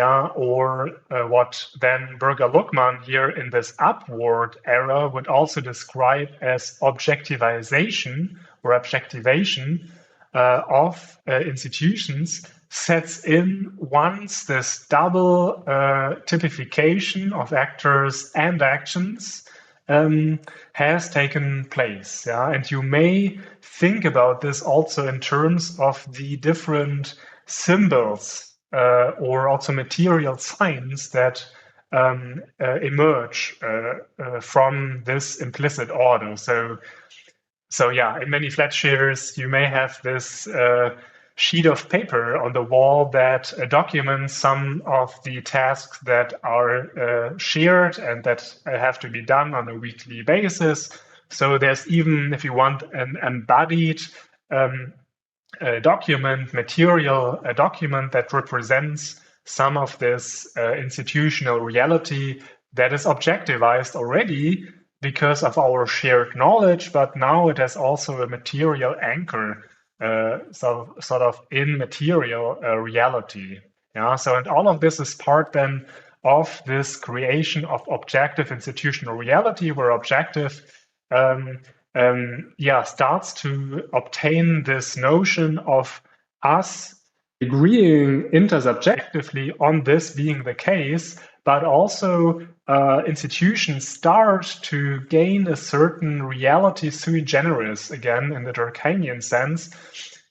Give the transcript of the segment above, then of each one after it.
Yeah, or what then Burger-Luckmann here in this upward era would also describe as objectivization or objectivation of institutions sets in once this double typification of actors and actions has taken place. Yeah? And you may think about this also in terms of the different symbols or also material signs that emerge from this implicit order. So yeah, in many flat shears, you may have this sheet of paper on the wall that documents some of the tasks that are shared and that have to be done on a weekly basis. So there's even, if you want, an embodied document, a document that represents some of this institutional reality that is objectivized already because of our shared knowledge, but now it has also a material anchor, so sort of in material reality. Yeah, so and all of this is part then of this creation of objective institutional reality, where objective starts to obtain this notion of us agreeing intersubjectively on this being the case, but also institutions start to gain a certain reality sui generis, again, in the Durkheimian sense,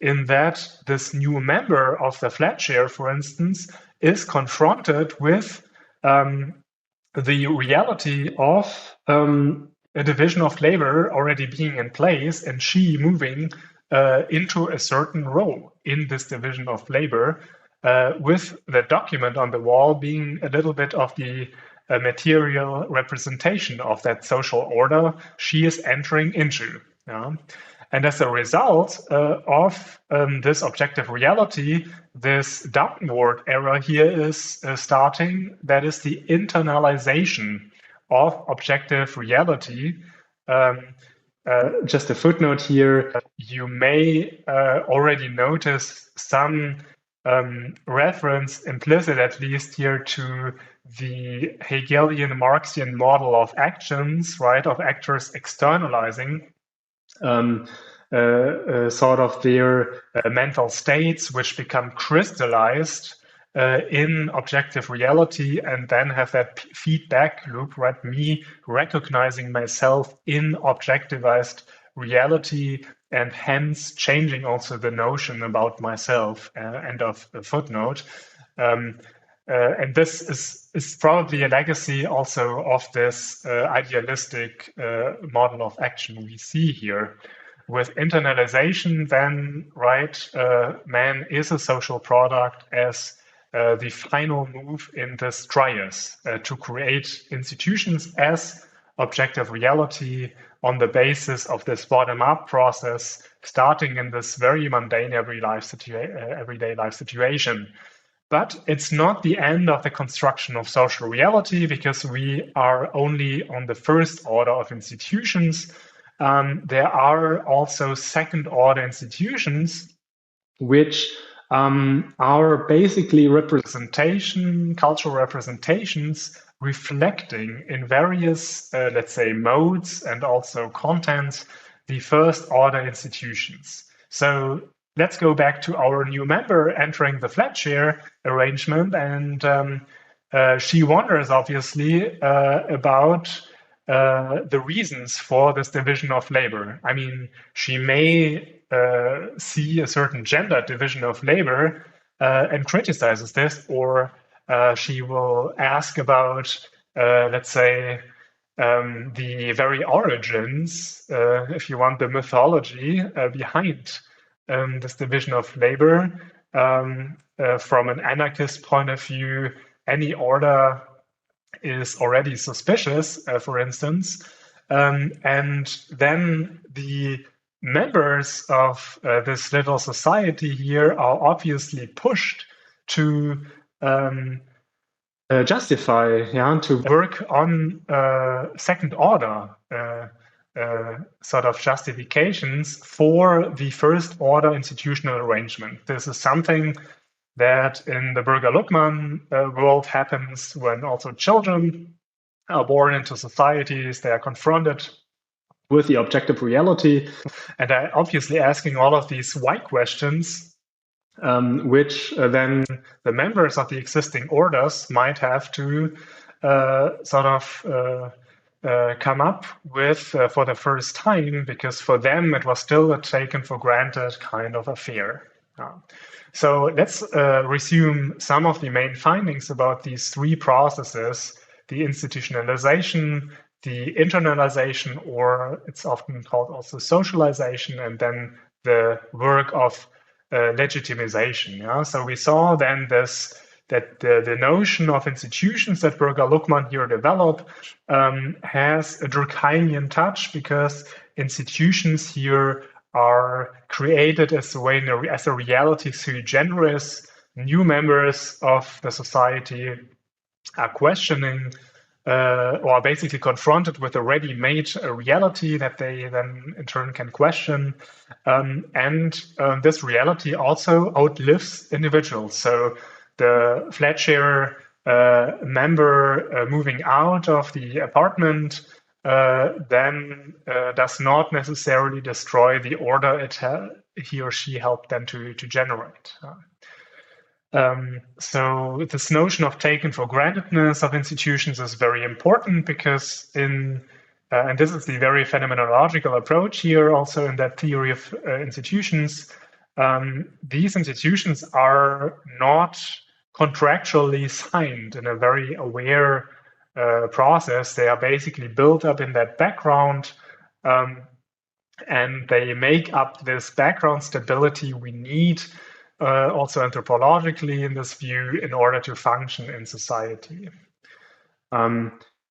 in that this new member of the flat share, for instance, is confronted with the reality of a division of labor already being in place and she moving into a certain role in this division of labor, with the document on the wall being a little bit of the material representation of that social order she is entering into. Yeah? And as a result of this objective reality, this downward era here is starting. That is the internalization of objective reality. Just a footnote here, you may already notice some reference, implicit at least here, to the Hegelian Marxian model of actions, right, of actors externalizing sort of their mental states, which become crystallized in objective reality and then have that feedback loop, right? Me recognizing myself in objectivized reality and hence changing also the notion about myself. End of footnote. And this is probably a legacy also of this idealistic model of action we see here. With internalization, then, right, man is a social product as the final move in this trias to create institutions as objective reality on the basis of this bottom-up process, starting in this very mundane everyday life situation. But it's not the end of the construction of social reality, because we are only on the first order of institutions. There are also second-order institutions which are basically cultural representations reflecting in various, let's say, modes and also contents, the first order institutions. So let's go back to our new member entering the flat share arrangement, and she wonders, obviously, about the reasons for this division of labor. I mean, she may see a certain gender division of labor and criticizes this, or she will ask about, let's say, the very origins, if you want, the mythology behind this division of labor. From an anarchist point of view, any order is already suspicious, for instance. And then the members of this little society here are obviously pushed to justify, to work on second order sort of justifications for the first order institutional arrangement. This is something that in the Burger-Luckmann world happens when also children are born into societies, they are confronted with the objective reality, and are obviously asking all of these why questions, which then the members of the existing orders might have to come up with for the first time, because for them it was still a taken for granted kind of affair. So let's resume some of the main findings about these three processes: the institutionalization, the internalization, or it's often called also socialization, and then the work of legitimization. Yeah? So we saw then that the notion of institutions that Burger-Luckmann here develop has a Durkheimian touch, because institutions here are created as a reality sui generis. New members of the society are questioning or are basically confronted with a ready-made reality that they then in turn can question. This reality also outlives individuals. So the Fletcher member moving out of the apartment then does not necessarily destroy the order he or she helped them to generate. So this notion of taken for grantedness of institutions is very important, because and this is the very phenomenological approach here also in that theory of institutions, these institutions are not contractually signed in a very aware process. They are basically built up in that background, and they make up this background stability we need also anthropologically in this view in order to function in society.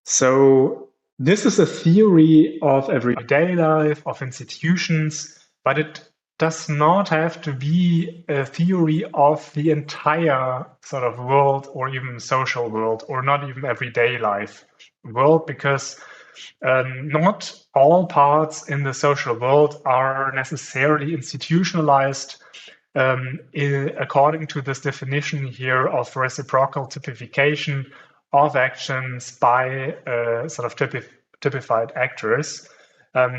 So this is a theory of everyday life, of institutions, but it does not have to be a theory of the entire sort of world, or even social world, or not even everyday life world, because not all parts in the social world are necessarily institutionalized according to this definition here of reciprocal typification of actions by sort of typified actors.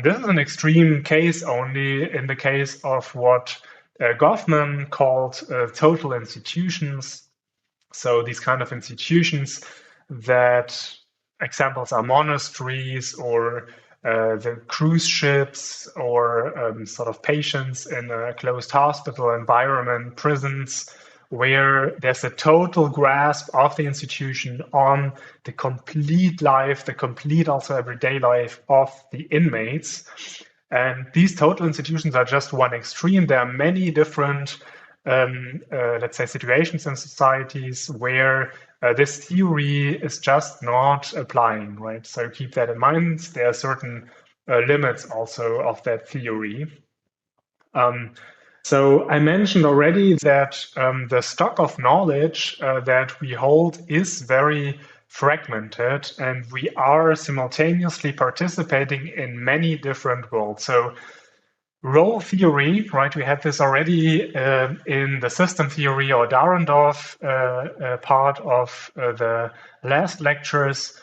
This is an extreme case only in the case of what Goffman called total institutions. So these kind of institutions that examples are monasteries, or the cruise ships, or sort of patients in a closed hospital environment, prisons, where there's a total grasp of the institution on the complete life, the complete also everyday life of the inmates. And these total institutions are just one extreme. There are many different let's say, situations in societies where this theory is just not applying, right? So keep that in mind. There are certain limits also of that theory. So I mentioned already that the stock of knowledge that we hold is very fragmented, and we are simultaneously participating in many different worlds. So role theory, right? We had this already in the system theory or Dahrendorf part of the last lectures.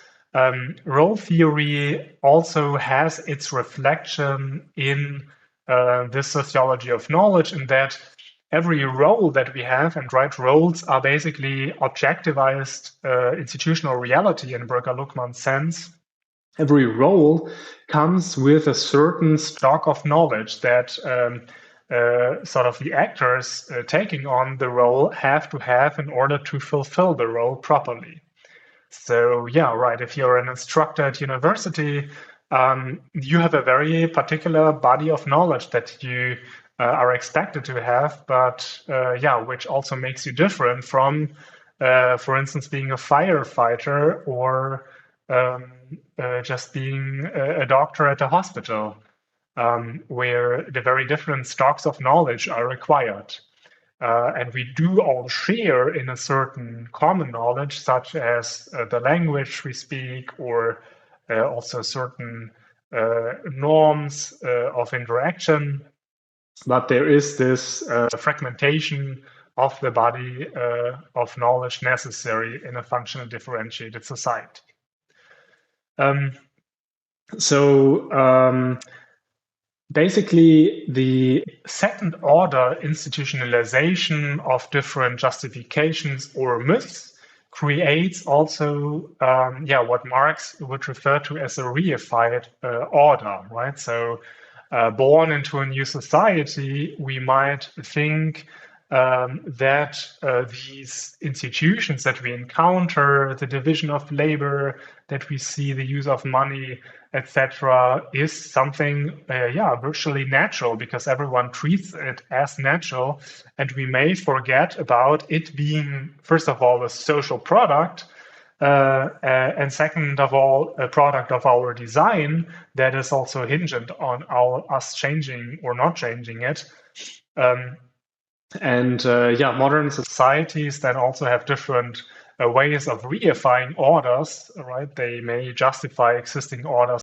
Role theory also has its reflection in this sociology of knowledge, in that every role that we have, and right, roles are basically objectivized institutional reality in Burger-Luckmann's sense. Every role comes with a certain stock of knowledge that sort of the actors taking on the role have to have in order to fulfill the role properly. So yeah, right, if you're an instructor at university, you have a very particular body of knowledge that you are expected to have, but yeah, which also makes you different from, for instance, being a firefighter, or just being a doctor at a hospital, where the very different stocks of knowledge are required. And we do all share in a certain common knowledge, such as the language we speak, or also certain norms of interaction. But there is this fragmentation of the body of knowledge necessary in a functional differentiated society. Um, so basically, the second order institutionalization of different justifications or myths creates also what Marx would refer to as a reified order, right? So born into a new society, we might think that these institutions that we encounter, the division of labor that we see, the use of money, etc., is something, virtually natural because everyone treats it as natural, and we may forget about it being, first of all, a social product, and second of all, a product of our design that is also hinged on us changing or not changing it. Modern societies then also have different ways of reifying orders, right? They may justify existing orders